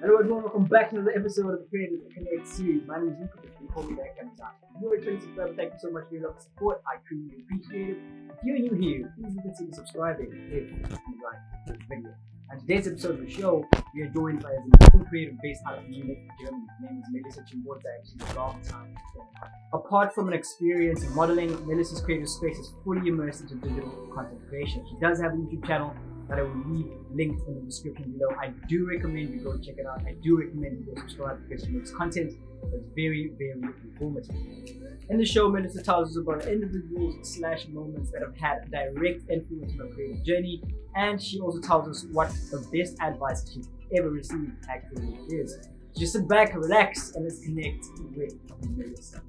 Hello everyone, welcome back to another episode of the Creative Connect series. My name is Luca, you call me that kind of time. If you're returning subscriber, thank you so much for your love and support. I truly appreciate it. If you're new here, please consider subscribing if you like this video. And today's episode of the show, we are joined by a Zimbabwean creative based out of Munich, Germany. Her name is Melisa Chimbodza, and she's a long time friend. Apart from an experience in modeling, Melisa's creative space is fully immersed into digital content creation. She does have a YouTube channel that I will leave linked in the description below. I do recommend you go check it out. I do recommend you go subscribe because she makes content that's very, very informative. In the show, Melisa tells us about individuals / moments that have had a direct influence on her creative journey, and she also tells us what the best advice she's ever received actually is. Just sit back, relax, and let's connect with Melisa.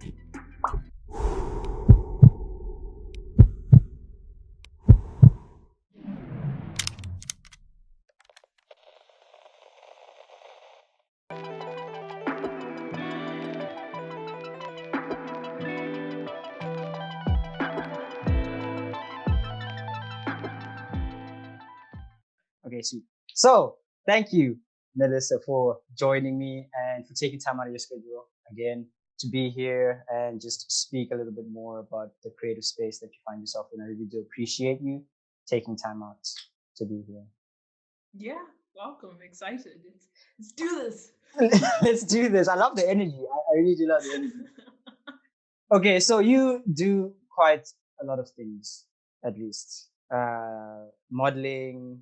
Okay, sweet. So, thank you, Melisa, for joining me and for taking time out of your schedule again to be here and just speak a little bit more about the creative space that you find yourself in. I really do appreciate you taking time out to be here. Yeah, welcome. Excited. Let's do this. Let's do this. I love the energy. I really do love the energy. Okay, so you do quite a lot of things, at least. Modeling,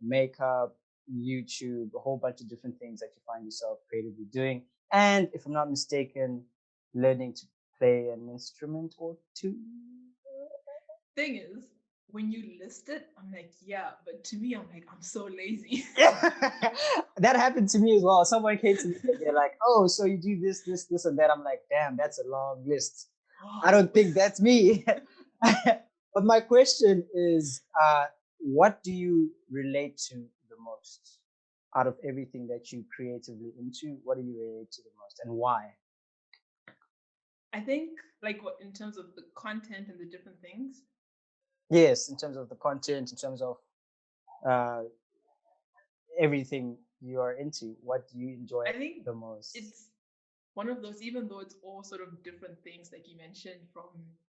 makeup, YouTube, a whole bunch of different things that you find yourself creatively doing. And if I'm not mistaken, learning to play an instrument or two. Thing is, when you list it, I'm like, yeah, but to me, I'm like, I'm so lazy. That happened to me as well. Someone came to me and they're like, oh, so you do this, this, this, and that. I'm like, damn, that's a long list. I don't think that's me. But my question is, what do you relate to the most out of everything that you creatively into? What do you relate to the most and why? I think, like, what in terms of the content and the different things. Yes, in terms of the content, in terms of everything you are into, what do you enjoy I think the most? it's one of those, even though it's all sort of different things, like you mentioned, from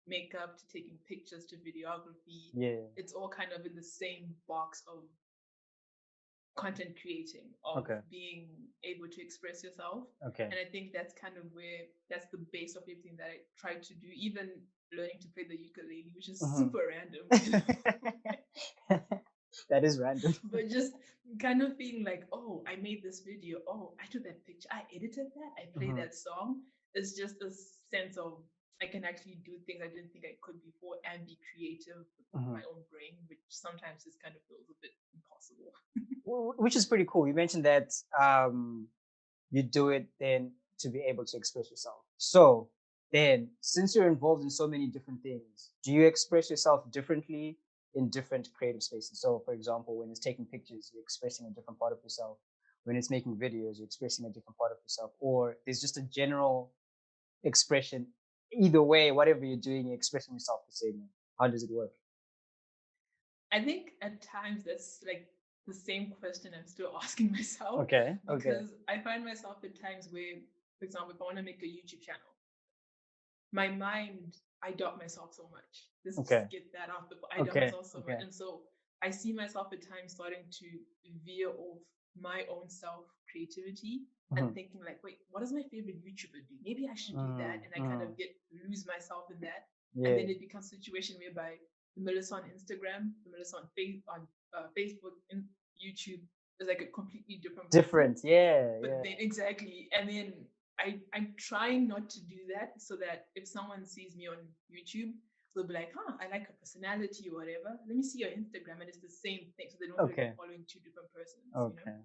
makeup to taking pictures to videography. Yeah. It's all kind of in the same box of content creating, of being able to express yourself. Okay. And I think that's kind of where that's the base of everything that I try to do, even learning to play the ukulele, which is super random. That is random. But just kind of being like, oh, I made this video, oh, I took that picture, I edited that, I played that song. It's just a sense of I can actually do things I didn't think I could before and be creative with my own brain, which sometimes just kind of feels a bit impossible. Which is pretty cool. You mentioned that you do it then to be able to express yourself. So then, since you're involved in so many different things, do you express yourself differently in different creative spaces? So, for example, when it's taking pictures, you're expressing a different part of yourself. When it's making videos, you're expressing a different part of yourself. Or there's just a general expression. Either way, whatever you're doing, you're expressing yourself the same way. How does it work? I think at times that's like the same question I'm still asking myself. Okay. Because I find myself at times where, for example, if I want to make a YouTube channel, my mind, I doubt myself so much. Let's just get that out before I doubt myself so much. And so I see myself at times starting to veer off my own self creativity and thinking like, wait, what does my favorite YouTuber do? Maybe I should do that. And I kind of lose myself in that. Yeah. And then it becomes a situation whereby the Melisa on Instagram, the Melisa on Facebook, and YouTube is like a completely different person. Yeah. But then exactly. And then I'm trying not to do that so that if someone sees me on YouTube, they'll be like, I like her personality or whatever. Let me see your Instagram, and it's the same thing. So they don't feel like following two different persons. Okay. You know?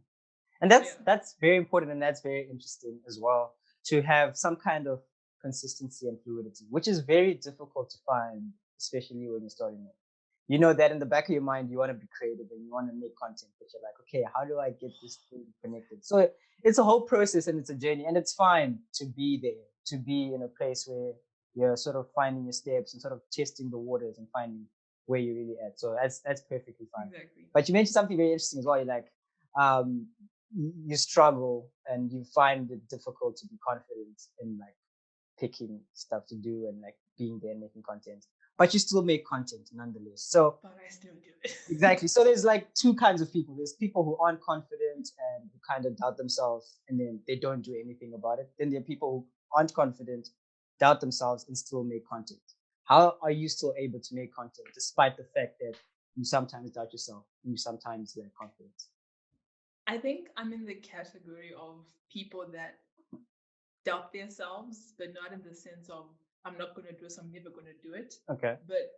And that's very important, and that's very interesting as well, to have some kind of consistency and fluidity, which is very difficult to find, especially when you're starting it. You know that in the back of your mind, you want to be creative and you want to make content, but you're like, okay, how do I get this thing connected? So it's a whole process and it's a journey, and it's fine to be there, to be in a place where you're sort of finding your steps and sort of testing the waters and finding where you're really at. So that's perfectly fine. Exactly. But you mentioned something very interesting as well. You're like, you struggle and you find it difficult to be confident in like picking stuff to do and like being there and making content, but you still make content nonetheless. So but I still do it. Exactly. So there's like two kinds of people. There's people who aren't confident and who kind of doubt themselves and then they don't do anything about it. Then there are people who aren't confident, doubt themselves, and still make content. How are you still able to make content despite the fact that you sometimes doubt yourself and you sometimes lack confidence? I think I'm in the category of people that doubt themselves, but not in the sense of I'm not going to do it, so I'm never going to do it. Okay. But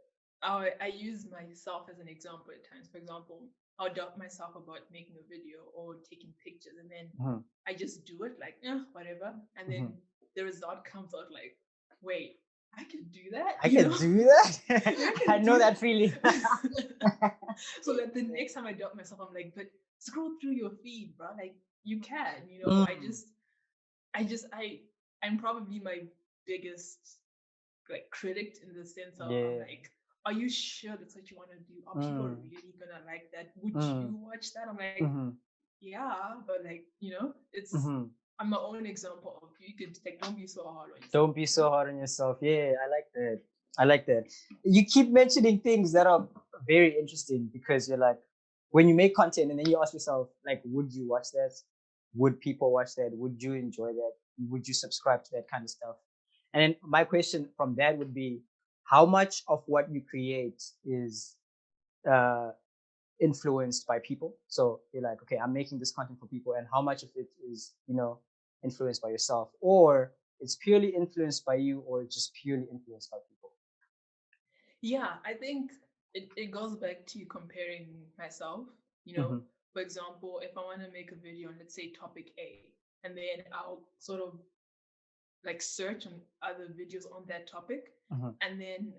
I use myself as an example at times. For example, I'll doubt myself about making a video or taking pictures, and then I just do it like, whatever. And then the result comes out like, wait, I can do that. I can do that. I know that feeling. So that the next time I doubt myself, I'm like, but scroll through your feed, bro. Like you can, you know. I'm probably my biggest like critic in the sense of I'm like, are you sure that's what you want to do? Are people really gonna like that? Would you watch that? I'm like, yeah, but like, you know, it's I'm my own example of you could like don't be so hard on yourself. Don't be so hard on yourself. Yeah, I like that. You keep mentioning things that are very interesting because you're like, when you make content and then you ask yourself, like, would you watch that? Would people watch that? Would you enjoy that? Would you subscribe to that kind of stuff? And then my question from that would be, how much of what you create is influenced by people? So you're like, okay, I'm making this content for people, and how much of it is, you know, influenced by yourself, or it's purely influenced by you, or just purely influenced by people? Yeah, I think it goes back to comparing myself, you know. For example, if I want to make a video on, let's say, topic A, and then I'll sort of like search on other videos on that topic, and then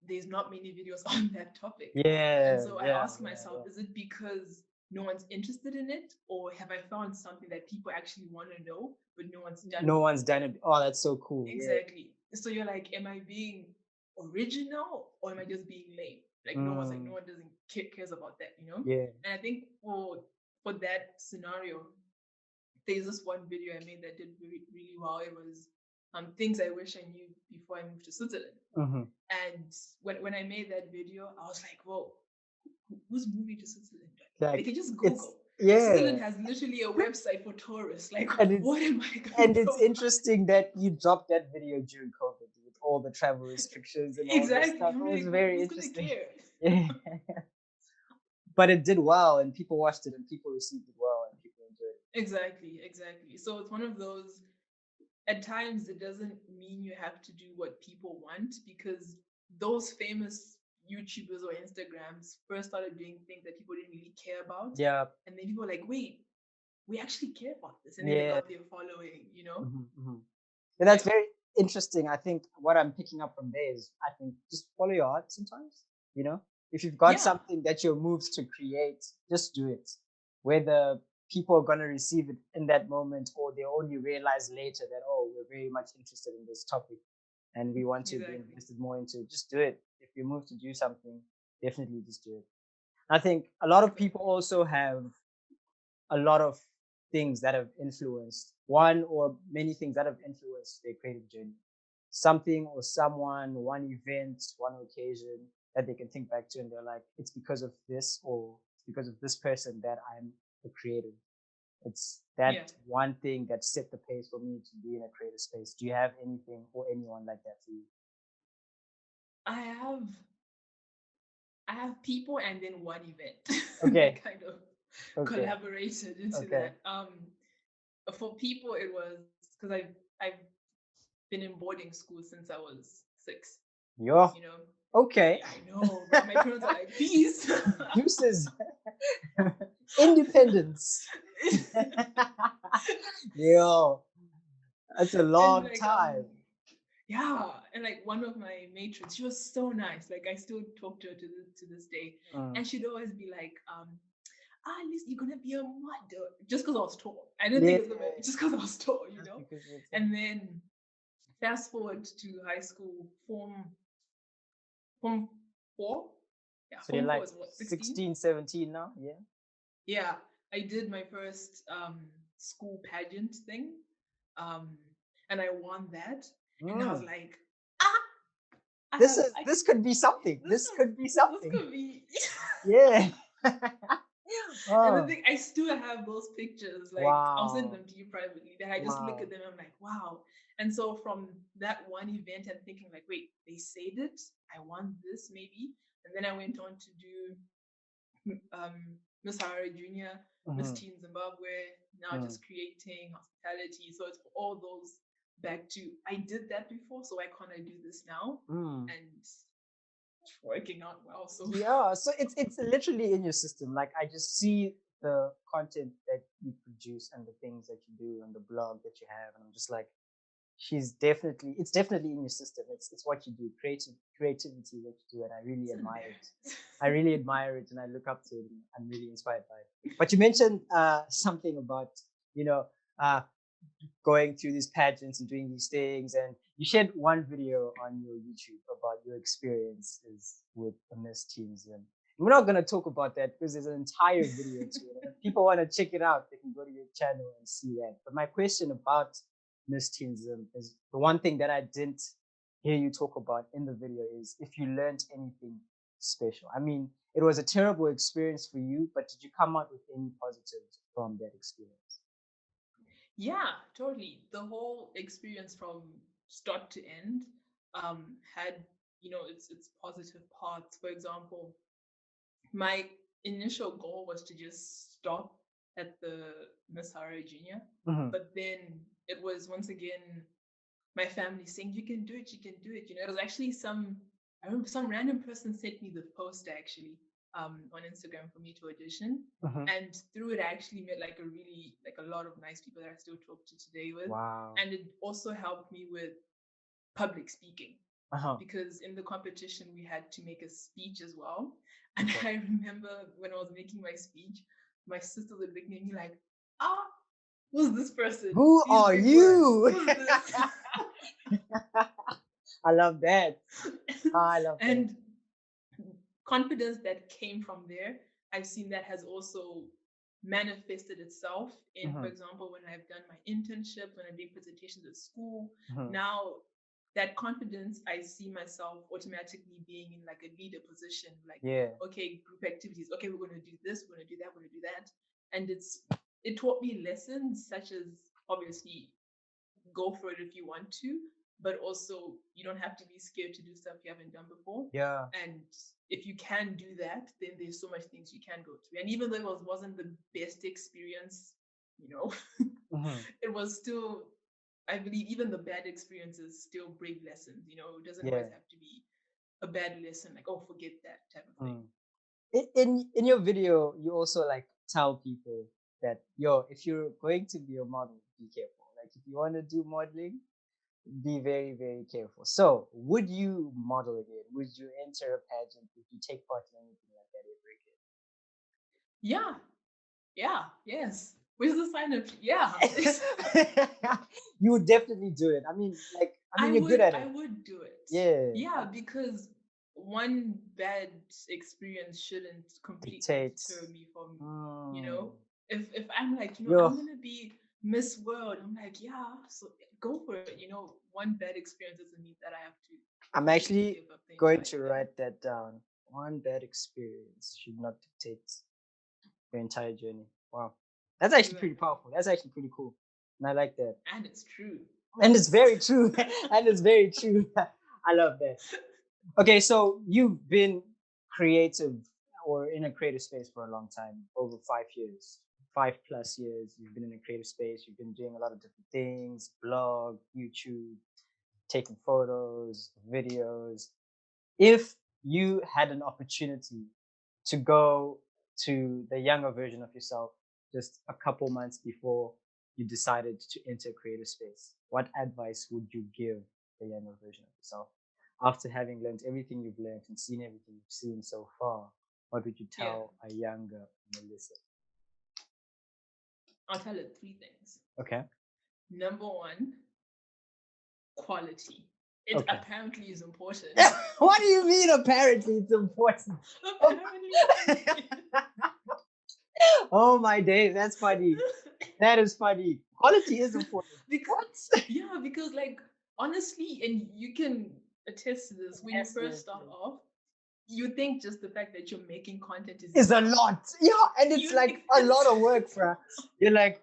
there's not many videos on that topic. Yeah. And so I ask myself, is it because no one's interested in it, or have I found something that people actually want to know, but no one's done it? Oh, that's so cool. Exactly. Yeah. So you're like, am I being original or am I just being lame? Like no one doesn't cares about that, you know? Yeah. And I think for that scenario, there's this one video I made that did really, really well. It was things I wish I knew before I moved to Switzerland. And when I made that video, I was like, whoa, who's moving to Switzerland? Like you just Google. Switzerland has literally a website for tourists. Like, what am I going to And it's interesting that you dropped that video during COVID with all the travel restrictions and all that stuff. It was very interesting. Yeah. But it did well, and people watched it, and people received it well, and people enjoyed it. Exactly. So it's one of those. At times, it doesn't mean you have to do what people want, because those famous YouTubers or Instagrams first started doing things that people didn't really care about. Yeah. And then people were like, wait, we actually care about this. And then they got their following, you know? And that's very interesting. I think what I'm picking up from there is, I think, just follow your heart sometimes, you know? If you've got something that you're moved to create, just do it. Whether people are going to receive it in that moment or they only realize later that, oh, we're very much interested in this topic and we want to be invested more into it, just do it. If you move to do something, definitely just do it. I think a lot of people also have a lot of things that have influenced, one or many things that have influenced their creative journey. Something or someone, one event, one occasion that they can think back to and they're like, it's because of this or it's because of this person that I'm a creator. It's that one thing that set the pace for me to be in a creative space. Do you have anything or anyone like that for you? I have people and then one event. Okay. Kind of collaborated into that. For people, it was because I've been in boarding school since I was 6. You know. Okay. I know. But my parents are like, peace. Deuces. Independence. Yo, that's a long time. Yeah, and like one of my matrons, she was so nice. Like I still talk to her to this day, and she'd always be like, at least you're gonna be a model, just because I was tall. I didn't think it was just because I was tall, you know. And then fast forward to high school, form 4. Yeah, so you're like 16, 17 now, yeah. Yeah, I did my first school pageant thing, and I won that, and I was like, ah, this could be something. This could be something. This could be. Yeah. And the thing, I still have those pictures. Like, I'll send them to you privately. That I just look at them, I'm like, wow. And so from that one event, I'm thinking like, wait, they said it. I want this maybe. And then I went on to do Miss Harare Junior, Miss Teen Zimbabwe. Now just creating hospitality. So it's all those back to, I did that before, so why can't I do this now? And working out well. So yeah, so it's literally in your system. Like I just see the content that you produce and the things that you do and the blog that you have, and I'm just like, it's definitely in your system. It's what you do. Creativity that you do, and I really admire it. I really admire it, and I look up to it, and I'm really inspired by it. But you mentioned something about, you know, going through these pageants and doing these things, and you shared one video on your YouTube about your experiences with the Miss Teams. And we're not going to talk about that because there's an entire video to it. If people want to check it out, they can go to your channel and see that. But my question about Miss Teams is the one thing that I didn't hear you talk about in the video is if you learned anything special. I mean, it was a terrible experience for you, but did you come out with any positives from that experience? Yeah, totally. The whole experience from start to end had, its positive parts. For example, my initial goal was to just stop at the Miss Harare Junior, but then it was once again my family saying, "You can do it, you can do it." It was actually I remember some random person sent me the post actually on Instagram for me to audition, and through it I actually met a lot of nice people that I still talk to today with. Wow. And it also helped me with public speaking, because in the competition we had to make a speech as well. And I remember when I was making my speech, my sister would look at me like, who's this person? Who are you? Who's this? I love that. I love that. And confidence that came from there, I've seen that has also manifested itself in, for example, when I've done my internship, when I'm doing presentations at school. Now, that confidence, I see myself automatically being in like a leader position. Like, okay, group activities. Okay, we're going to do this. We're going to do that. We're going to do that. And it taught me lessons such as, obviously, go for it if you want to, but also you don't have to be scared to do stuff you haven't done before. Yeah. And if you can do that, then there's so much things you can go through. And even though it wasn't the best experience, it was still, I believe even the bad experiences still bring lessons. It doesn't always have to be a bad lesson, like, oh, forget that type of thing. In your video, you also like tell people that, if you're going to be a model, be careful. Like if you want to do modeling, be very, very careful. So would you model again? Would you enter a pageant? Would you take part in anything like that ever again? Yes. Where's the sign of You would definitely do it. I mean, you're good at it. I would do it. Yeah, because one bad experience shouldn't completely deter me from if I'm like, I'm gonna be Miss World, I'm like, so go for it. One bad experience doesn't mean that I have to. I'm actually going to write that down. One bad experience should not dictate your entire journey. Wow. That's actually pretty powerful. That's actually pretty cool. And I like that. And it's true. And it's very true. And it's very true. I love that. Okay, so you've been creative or in a creative space for a long time, over 5 years. 5+ years, you've been in a creative space. You've been doing a lot of different things, blog, YouTube, taking photos, videos. If you had an opportunity to go to the younger version of yourself just a couple months before you decided to enter a creative space, what advice would you give the younger version of yourself? After having learned everything you've learned and seen everything you've seen so far, what would you tell a younger Melisa? I'll tell her 3 things. Okay. Number 1, quality. It apparently is important. What do you mean apparently it's important? Apparently. Oh my days, that's funny. That is funny. Quality is important. Because yeah, because like honestly, and you can attest to this, when you first start off, you think just the fact that you're making content is a lot. Yeah, and it's like a lot of work, bruh. You're like,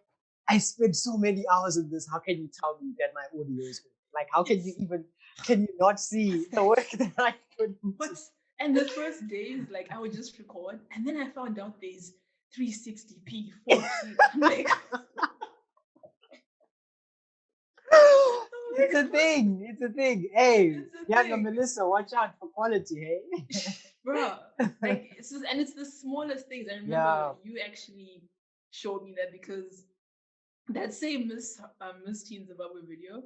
I spent so many hours in this. How can you tell me that my audio is good? Like, how can you even, can you not see the work that I put into? And the first days, like I would just record, and then I found out there's 360p, 4K. I'm like, it's a thing. It's a thing. Hey, younger Melisa, watch out for quality, hey? Bro, like it's just, and it's the smallest things. I remember you actually showed me that, because that same Miss Teen Zimbabwe video,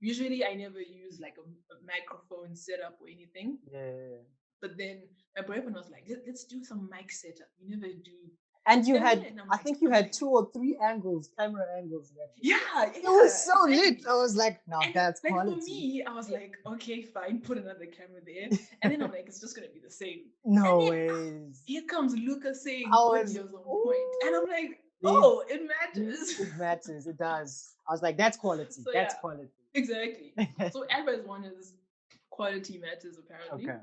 usually I never use like a microphone setup or anything. Yeah. But then my boyfriend was like, let's do some mic setup. You never do. And you had, I think you had 2 or 3 angles, camera angles. Yeah. It was so lit. I was like, now that's quality. Like for me, I was like, okay, fine, put another camera there. And then I'm like, it's just going to be the same. No ways. Here comes Lucas saying audio's on point. And I'm like, oh, it matters. It matters. It does. I was like, that's quality. So, that's quality. Exactly. So advice 1 is quality matters, apparently. Okay.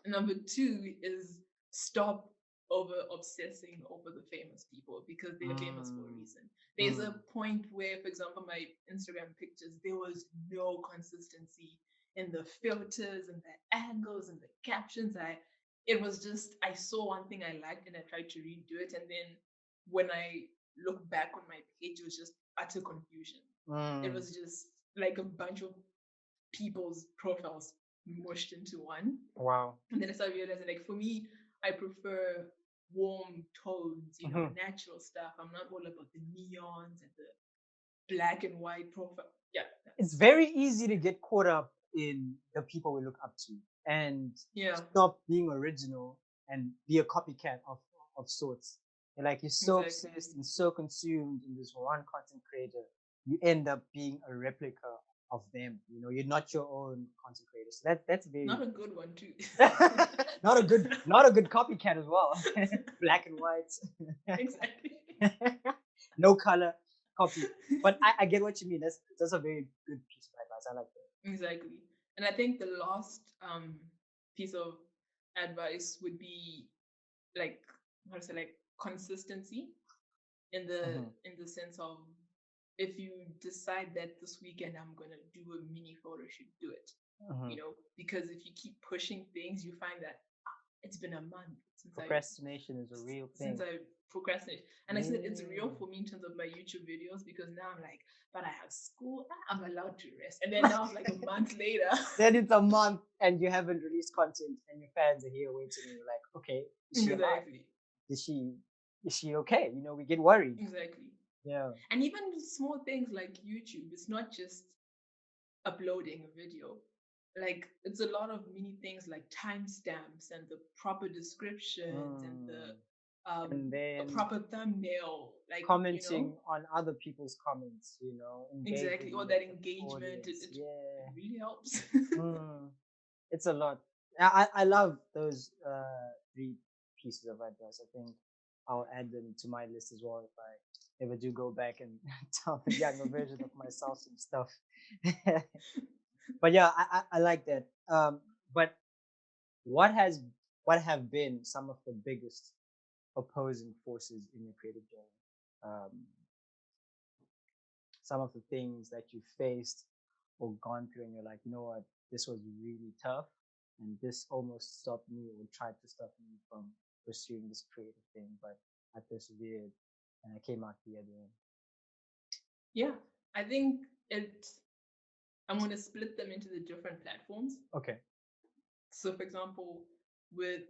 Number 2 is stop over obsessing over the famous people, because they're famous for a reason. There's a point where, for example, my Instagram pictures, there was no consistency in the filters and the angles and the captions. It was just, I saw one thing I liked and I tried to redo it, and then when I look back on my page, it was just utter confusion. It was just like a bunch of people's profiles mushed into one. Wow. And then I started realizing, like, for me, I prefer warm tones, you know, natural stuff. I'm not all about the neons and the black and white profile. Yeah. It's very easy to get caught up in the people we look up to and stop being original and be a copycat of sorts. Like, you're so obsessed and so consumed in this one content creator, you end up being a replica of them. You know, you're not your own content creator. So that's very not a good one too. not a good copycat as well. Black and white. Exactly. No color copy. But I get what you mean. That's a very good piece of advice. I like that. Exactly. And I think the last piece of advice would be like, how to say, like consistency in the sense of, if you decide that this weekend I'm gonna do a mini photo shoot, do it. You know, because if you keep pushing things, you find that it's been a month since procrastination is a real thing. Since I procrastinate, and I said it's real for me in terms of my YouTube videos, because now I'm like, but I have school, I'm allowed to rest, and then now it's like a month later. Then it's a month and you haven't released content, and your fans are here waiting, and you're like, okay, is she alive? Is she okay? You know, we get worried. Exactly. Yeah. And even small things like YouTube, it's not just uploading a video. Like, it's a lot of mini things like timestamps and the proper descriptions and the proper thumbnail, like commenting on other people's comments, you know. Exactly, or that engagement. It really helps. It's a lot. I love those 3 pieces of advice. I think I'll add them to my list as well if I ever do go back and tell a younger version of myself some stuff. But yeah, I like that. But what have been some of the biggest opposing forces in your creative journey? Some of the things that you faced or gone through, and you're like, you know what, this was really tough, and this almost stopped me or tried to stop me from pursuing this creative thing, but I persevered and I came out the other end. Yeah, I think I'm going to split them into the different platforms. Okay. So, for example, with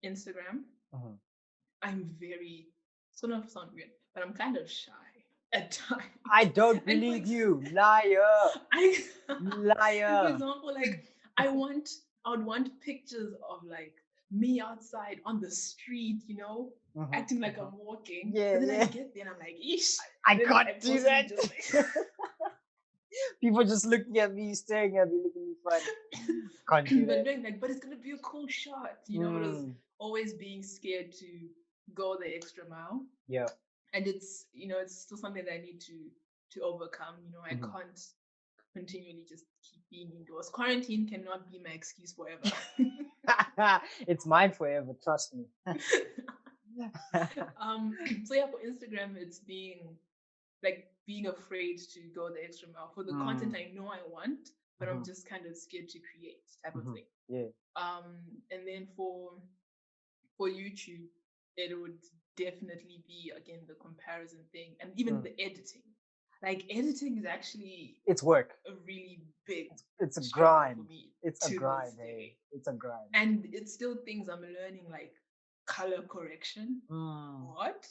Instagram, I'm very, it's going to sound weird, but I'm kind of shy at times. I don't believe you, liar. Liar. For example, like I would want pictures of like me outside on the street, you know, acting like I'm walking. Yeah. And then I get there and I'm like, eesh. I can't do that. People just looking at me, staring at me, looking at me funny. Can't do that. But it's gonna be a cool shot, you know. It was always being scared to go the extra mile. Yeah. And it's, it's still something that I need to overcome. I can't continually just keep being indoors. Quarantine cannot be my excuse forever. It's mine forever, trust me. So yeah, for Instagram, it's being afraid to go the extra mile for the content I know I want, but I'm just kind of scared to create type of thing. Yeah. And then for YouTube, it would definitely be again the comparison thing, and even the editing. Like editing is actually it's work. A really big. It's a grind for me. It's a grind. Hey, it's a grind. And it's still things I'm learning, like color correction. What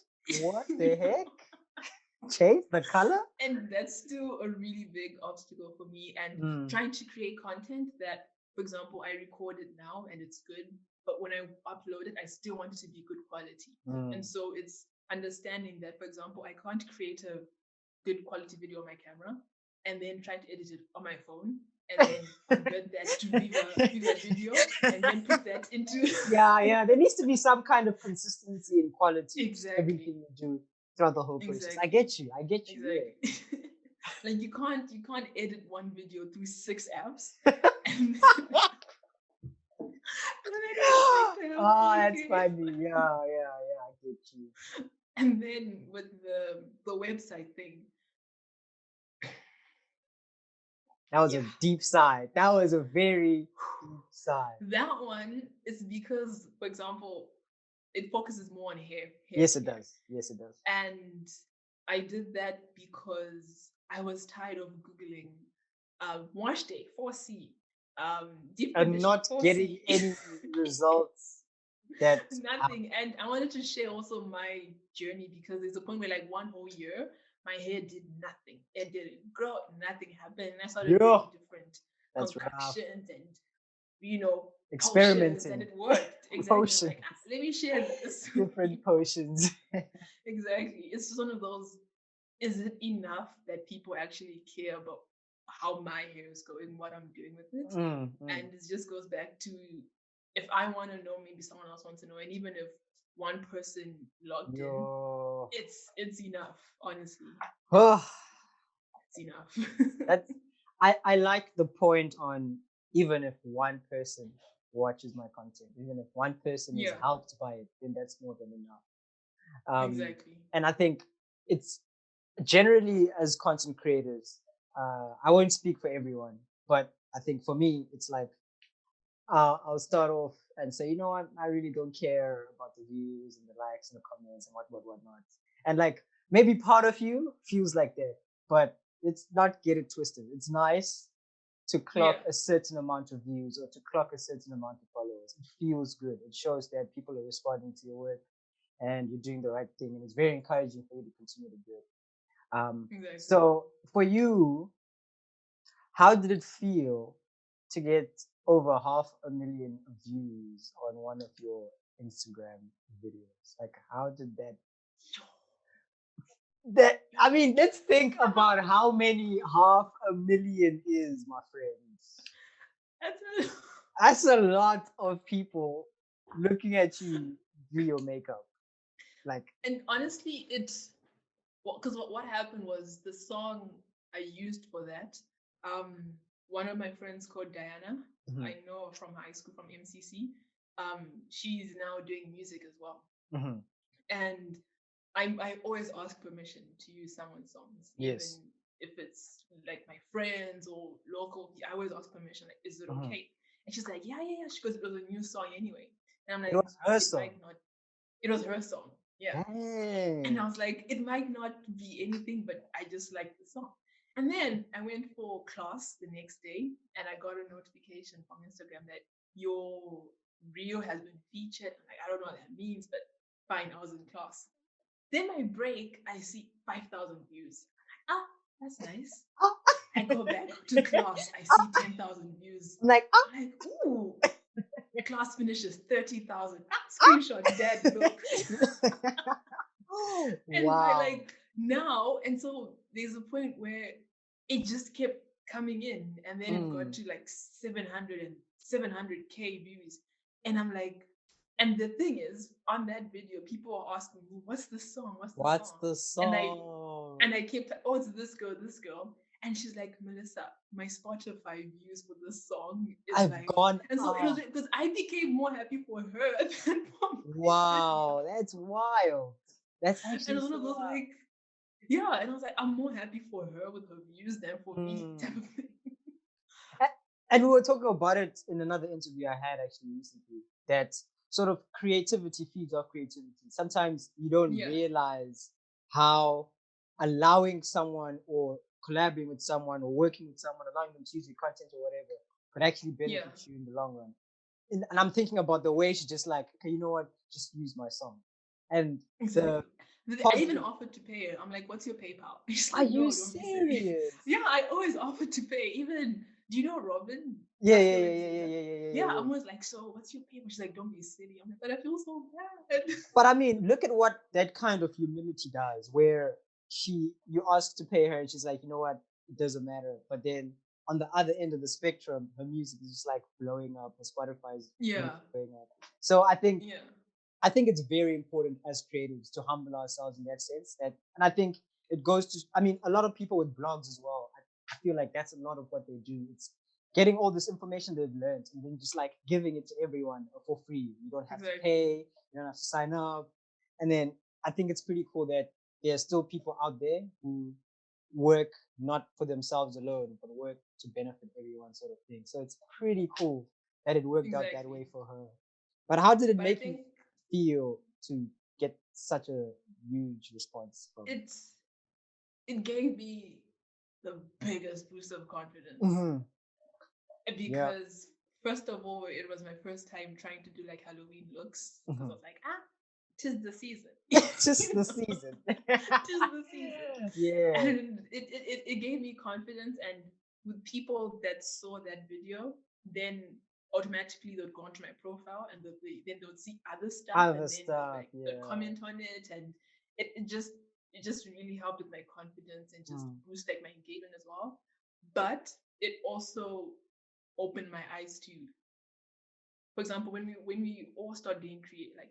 the heck? Change the color? And that's still a really big obstacle for me. And trying to create content that, for example, I record it now and it's good, but when I upload it, I still want it to be good quality. And so it's understanding that, for example, I can't create a good quality video on my camera and then try to edit it on my phone and then convert that to Viva video and then put that into yeah there needs to be some kind of consistency in quality. Exactly. Everything you do throughout the whole process. Exactly. I get you. Exactly. Yeah. Like you can't edit one video through 6 apps. That's funny. Yeah, I get you. And then with the website thing. That was a deep sigh. That was a very deep sigh. That one is because, for example, it focuses more on hair. Yes, it does. And I did that because I was tired of Googling wash day 4C. And not 4C. Getting any results. That's nothing. And I wanted to share also my journey, because there's a point where like 1 whole year my hair did nothing. It didn't grow, nothing happened. And I started doing different concoctions and experimenting, and it worked. Exactly. Like, let me share this. Different potions. Exactly. It's just one of those. Is it enough that people actually care about how my hair is going, what I'm doing with it? And it just goes back to, if I want to know, maybe someone else wants to know. And even if one person logged in, it's enough, honestly. It's enough. I like the point on, even if one person watches my content, even if one person is helped by it, then that's more than enough. Exactly. And I think it's generally, as content creators, I won't speak for everyone, but I think for me, it's like, I'll start off and say, I really don't care about the views and the likes and the comments and whatnot. And like, maybe part of you feels like that, but it's not, get it twisted. It's nice to clock a certain amount of views or to clock a certain amount of followers. It feels good. It shows that people are responding to your work and you're doing the right thing. And it's very encouraging for you to continue to do it. Exactly. So for you, how did it feel to get over 500,000 views on one of your Instagram videos? Like, how did that I mean, let's think about how many 500,000 is, my friends. That's a lot of people looking at you do your makeup. Like, and honestly, it's because what happened was the song I used for that. One of my friends called Diana, I know from high school, from MCC. She's now doing music as well, and I always ask permission to use someone's songs, even if it's like my friends or local. I always ask permission, like, is it okay? And she's like, yeah. She goes, it was a new song anyway, and I'm like, it was her song. It was her song. Yeah. And I was like, it might not be anything, but I just like the song. And then I went for class the next day and I got a notification from Instagram that your reel has been featured. Like, I don't know what that means, but fine, I was in class. Then my break, I see 5,000 views. I'm like, that's nice. I go back to class, I see 10,000 views. I'm like, ooh. Class finishes 30,000. Screenshot, Dad, look. And wow. I like now, and so there's a point where it just kept coming in, and then it got to like 700K views, and I'm like, And the thing is, on that video, people are asking me, "What's the song? What's the What's song?" the song? And I kept, "Oh, it's this girl," and she's like, "Melisa, my Spotify views for this song is I've like," gone and so it was up. because I became more happy for her than for me. Wow, that's wild. That's And actually it was one so of those wild. like, yeah, and I was like, I'm more happy for her with her views than for me type Mm. of thing. And we were talking about it in another interview I had actually recently, that sort of creativity feeds off creativity. Sometimes you don't Yeah. realize how allowing someone or collaborating with someone or working with someone, allowing them to use your content or whatever, could actually benefit Yeah. you in the long run. And I'm thinking about the way she just like, okay, you know what, just use my song. And Exactly. the I even positive. offered to pay her. I'm like, "What's your PayPal?" She's Are like, "No, you don't be serious." serious? Yeah, I always offered to pay. Even, do you know Robin? Yeah, yeah, Dr. yeah, yeah, yeah, Rexina? yeah, yeah, yeah, Yeah, yeah. I'm always like, "So what's your PayPal?" She's like, "Don't be silly." I'm like, "But I feel so bad." But I mean, look at what that kind of humility does, where you ask to pay her, and she's like, you know what, it doesn't matter. But then on the other end of the spectrum, her music is just like blowing up, her Spotify's Yeah. blowing up. So Yeah. I think it's very important as creatives to humble ourselves in that sense. And I think it goes to, I mean, a lot of people with blogs as well. I feel like that's a lot of what they do. It's getting all this information they've learned and then just like giving it to everyone for free. You don't have to pay, you don't have to sign up. And then I think it's pretty cool that there are still people out there who work not for themselves alone, but work to benefit everyone, sort of thing. So it's pretty cool that it worked out that way for her. But how did it make you feel to get such a huge response from it gave me the biggest boost of confidence. Mm-hmm. Because first of all, it was my first time trying to do like Halloween looks. Because I was like, tis the season. Just the season. Tis the season. Yeah. And it gave me confidence. And with people that saw that video, then automatically they'd go onto my profile and then they would see other stuff and then they'd comment on it, and it just really helped with my confidence and just boost like my engagement as well. But it also opened my eyes to, for example, when we all start doing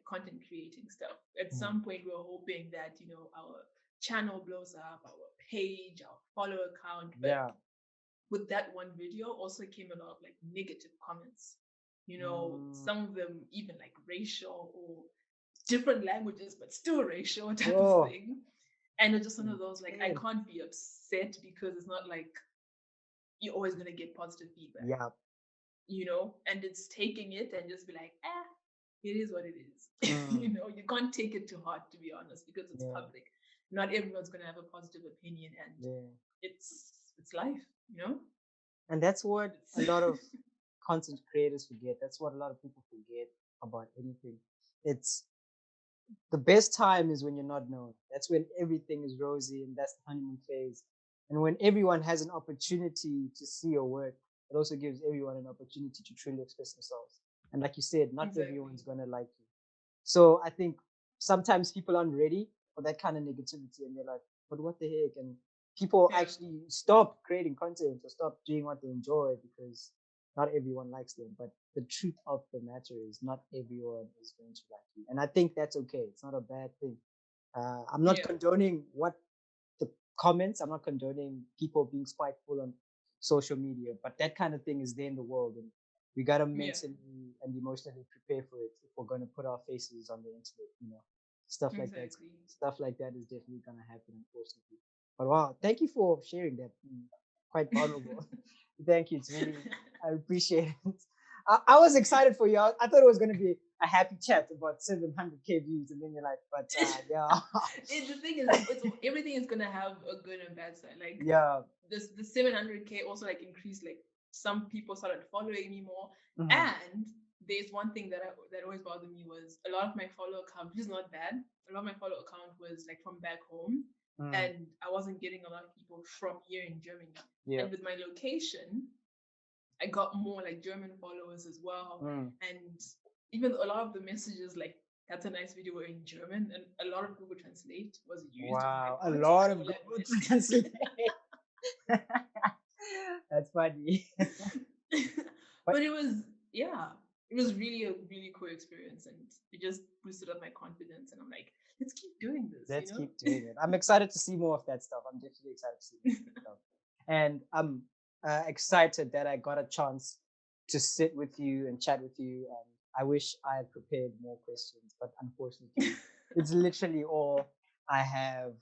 content creating stuff, at some point we were hoping that, you know, our channel blows up, our page, our follower count. But with that one video also came a lot of like negative comments. You know, some of them even like racial or different languages, but still racial type of thing. And it's just one of those like, I can't be upset because it's not like you're always gonna get positive feedback. Yeah. You know, and it's taking it and just be like, it is what it is. You know, you can't take it too hard, to be honest, because it's public. Not everyone's gonna have a positive opinion, and it's life, you know. And that's what a lot of content creators forget. That's what a lot of people forget about anything. It's the best time is when you're not known. That's when everything is rosy, and that's the honeymoon phase. And when everyone has an opportunity to see your work, it also gives everyone an opportunity to truly express themselves. And like you said, not everyone's gonna like you. So I think sometimes people aren't ready for that kind of negativity, and they're like, "But what the heck?" And people actually stop creating content or stop doing what they enjoy because not everyone likes them. But the truth of the matter is, not everyone is going to like you, and I think that's okay. It's not a bad thing. I'm not condoning what the comments. I'm not condoning people being spiteful on social media, but that kind of thing is there in the world, and we gotta mentally and emotionally prepare for it if we're gonna put our faces on the internet. You know, stuff like that. Stuff like that is definitely gonna happen, unfortunately. But wow, thank you for sharing that. Quite vulnerable. Thank you. It's really, I appreciate it. I was excited for you. I thought it was going to be a happy chat about 700K views, and then you're like, but yeah. The thing is, everything is going to have a good and bad side. Like, the 700K also like increased. Like, some people started following me more, and there's one thing that always bothered me was a lot of my follower account, which is not bad. A lot of my follower account was like from back home, and I wasn't getting a lot of people from here in Germany. And with my location, I got more like German followers as well. And even a lot of the messages like, "That's a nice video," were in German, and a lot of Google Translate was used. Wow, a lot of Google Translate. That's funny. But it was really a really cool experience, and confidence, and I'm like, let's keep doing this. Let's keep doing it. I'm excited to see more of that stuff. I'm definitely excited to see more of that stuff. And I'm excited that I got a chance to sit with you and chat with you. And I wish I had prepared more questions, but unfortunately, it's literally all I have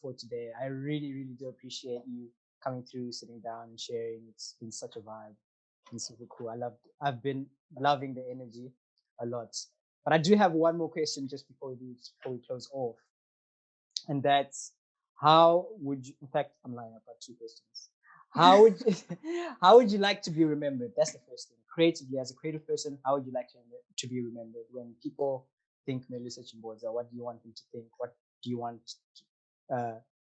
for today. I really, really do appreciate you coming through, sitting down and sharing. It's been such a vibe. It's been super cool. I've been loving the energy a lot. But I do have one more question just before we close off. And that's, how would you, in fact, I'm lying, I've got two questions. How would you like to be remembered? That's the first thing. Creatively, as a creative person, how would you like to be remembered? When people think Melisa Chimbodza, what do you want them to think? What do you want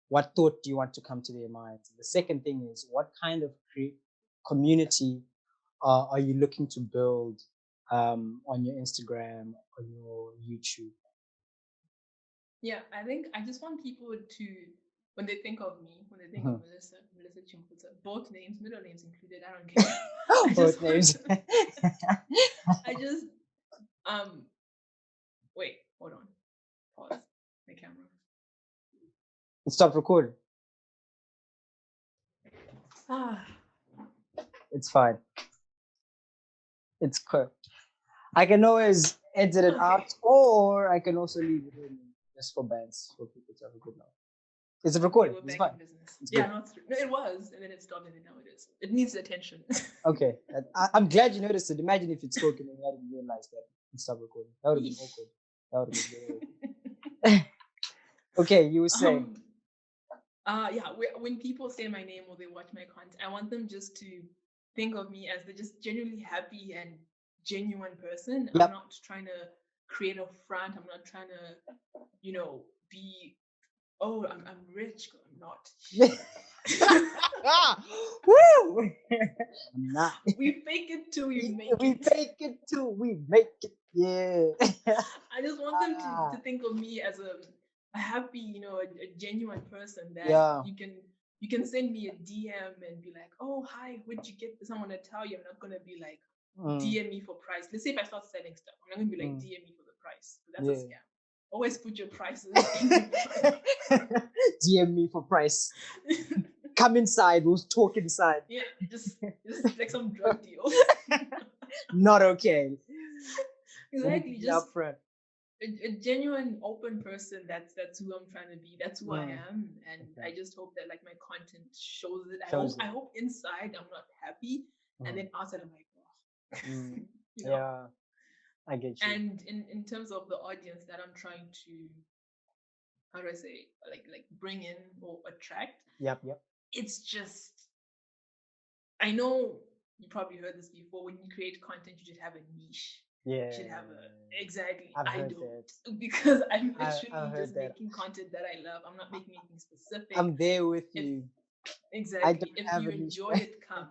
what thought do you want to come to their minds? The second thing is, what kind of community are you looking to build on your Instagram, on your YouTube? Yeah, I think I just want people to, when they think of me, when they think of Melisa Chimbodza, both names, middle names included, I don't care. Both names. I just, wait, hold on. Pause my camera. Stop recording. It's fine. It's cool. I can always edit it out, or I can also leave it in just for bands, for people to have a good laugh. Is it recording? It's fine. Yeah, no, it was, and then it stopped, and then now it is. It needs attention. Okay. I'm glad you noticed it. Imagine if it's spoken and you hadn't realized that it stopped recording. That would have been awkward. That would have been very awkward. Okay, you were saying. Yeah, when people say my name or they watch my content, I want them just to think of me as the just genuinely happy and genuine person. Yep. I'm not trying to create a front. I'm not trying to, be, oh, I'm rich. I'm not. Woo! I'm not. We fake it till we make it. We fake it till we make it. Yeah. I just want them to think of me as a happy, a genuine person that you can send me a DM and be like, oh, hi, where'd you get this? I'm gonna tell you. I'm not gonna be like, DM me for price. Let's say if I start selling stuff, I'm not gonna be like, DM me for the price. That's a scam. Always put your prices. DM me for price. Come inside. We'll talk inside. Yeah, just like some drug deal. Not okay. Exactly. Just upfront. A genuine, open person. That's who I'm trying to be. That's who I am, and I just hope that like my content shows it. I hope inside I'm not happy, and then outside I'm like, oh. Yeah, I get you. And in terms of the audience that I'm trying to, how do I say, like bring in or attract? Yep. It's just, I know you probably heard this before. When you create content, you should have a niche. Yeah. You should have exactly. I don't that. Because I'm literally just making content that I love. I'm not making anything specific. I'm there with you. Exactly. If you enjoy it, come.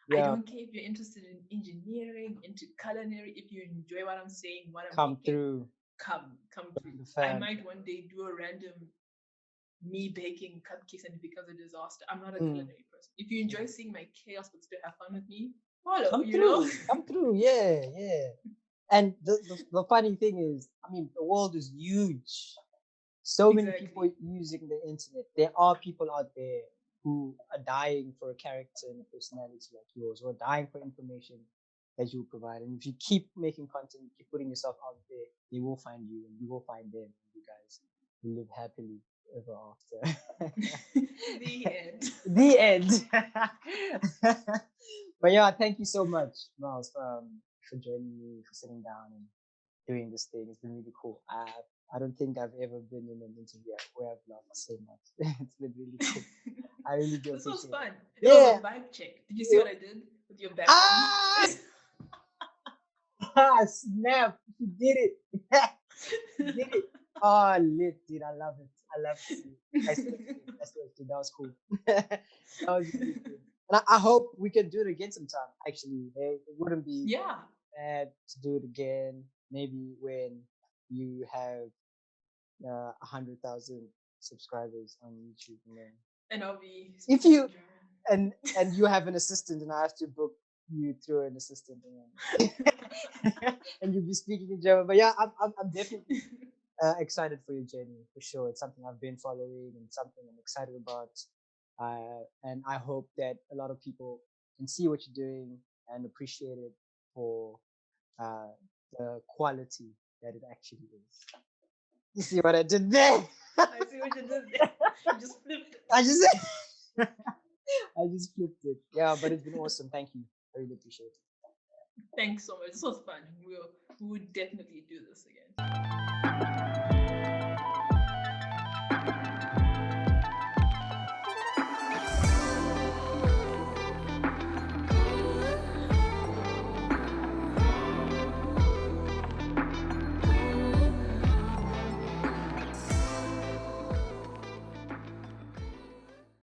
Yeah. I don't care if you're interested in engineering, into culinary. If you enjoy what I'm saying, what I'm making, through. Come through. I might one day do a random me baking cupcakes and it becomes a disaster. I'm not a culinary person. If you enjoy seeing my chaos but still have fun with me, follow. Come through. Yeah. And the funny thing is, I mean, the world is huge. So many people using the internet. There are people out there who are dying for a character and a personality like yours, or dying for information that you provide. And if you keep making content, keep putting yourself out there, they will find you and you will find them. You guys will live happily ever after. The end. The end. But yeah, thank you so much, Miles, for joining me, for sitting down and doing this thing. It's been really cool. I don't think I've ever been in an interview where I've laughed so much. It's been really cool. I really do. This was fun. It was a vibe check. Did you see what I did with your background? Snap! You did it. You did it. Oh, lit, dude. I love it. I love it. I still dude. That was cool. That was really cool. And I hope we can do it again sometime. Actually, it wouldn't be bad to do it again. Maybe when you have 100,000 subscribers on YouTube, and I'll be if you and you have an assistant, and I have to book you throw an assistant and you'll be speaking in German. But yeah, I'm definitely excited for your journey for sure. It's something I've been following and something I'm excited about. And I hope that a lot of people can see what you're doing and appreciate it for the quality that it actually is. You see what I did there? I see what you did there. You just flipped it. I just flipped it. Yeah, but it's been awesome. Thank you. I really appreciate it. Thanks so much. This was fun. We would definitely do this again.